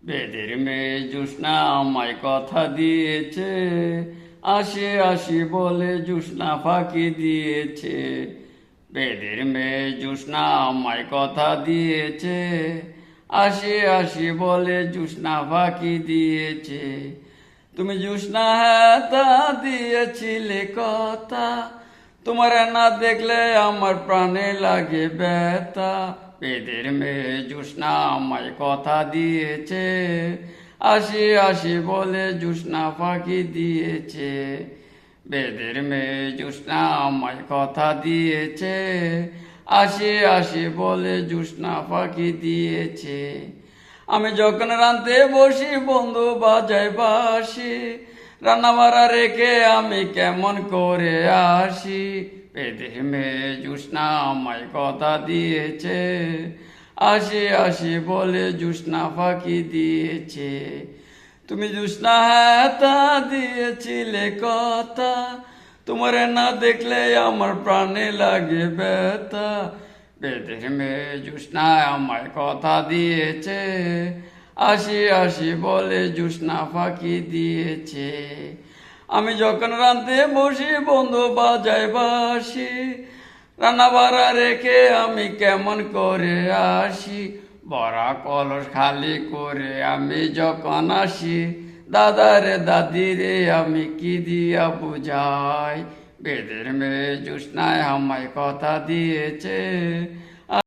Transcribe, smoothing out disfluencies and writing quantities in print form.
বেদের মেয়ে জ্যোৎস্না আমায় কথা দিয়েছে, আসি আসি বলে জ্যোৎস্না ফাঁকি দিয়েছে। বেদের মেয়ে জ্যোৎস্না আমায় কথা দিয়েছে, আসি আসি বলে জ্যোৎস্না ফাঁকি দিয়েছে। তুমি জ্যোৎস্না হ্যাঁ তা দিয়েছিলে কথা, তোমার না দেখলে আমার প্রাণে লাগে ব্যথা। বেদের মেয়ে জ্যোৎস্না আমায় কথা দিয়েছে, আসি আসি বলে জ্যোৎস্না ফাঁকি দিয়েছে। বেদের মেয়ে জ্যোৎস্না আমায় কথা দিয়েছে, আসি আসি বলে জ্যোৎস্না ফাঁকি দিয়েছে। আমি যখন রাঁধতে বসি বন্ধু বাজায় বাঁশি, রান্না বাড়া রেখে আমি কেমন করে আসি। বেদের মেয়ে জ্যোৎস্না আমায় কথা দিয়েছে, আসি আসি বলে জ্যোৎস্না ফাঁকি দিয়েছে। তুমি জ্যোৎস্না হ্যাঁ তা দিয়েছিলে কথা, তোমার না দেখলে আমার প্রাণে লাগে ব্যথা। বেদের মেয়ে জ্যোৎস্না আমায় কথা দিয়েছে, আসি আসি বলে জ্যোৎস্না ফাঁকি দিয়েছে। আমি যখন রাঁধতে বসি বন্ধু বাজায় বাঁশি, রান্না বাড়া রেখে আমি কেমন করে আসি। বড়া কলস খালি করে আমি যখন আসি, দাদারে দাদিরে আমি কি দিয়া বুঝাই। বেদের মেয়ে জ্যোৎস্নায় আমায় কথা দিয়েছে,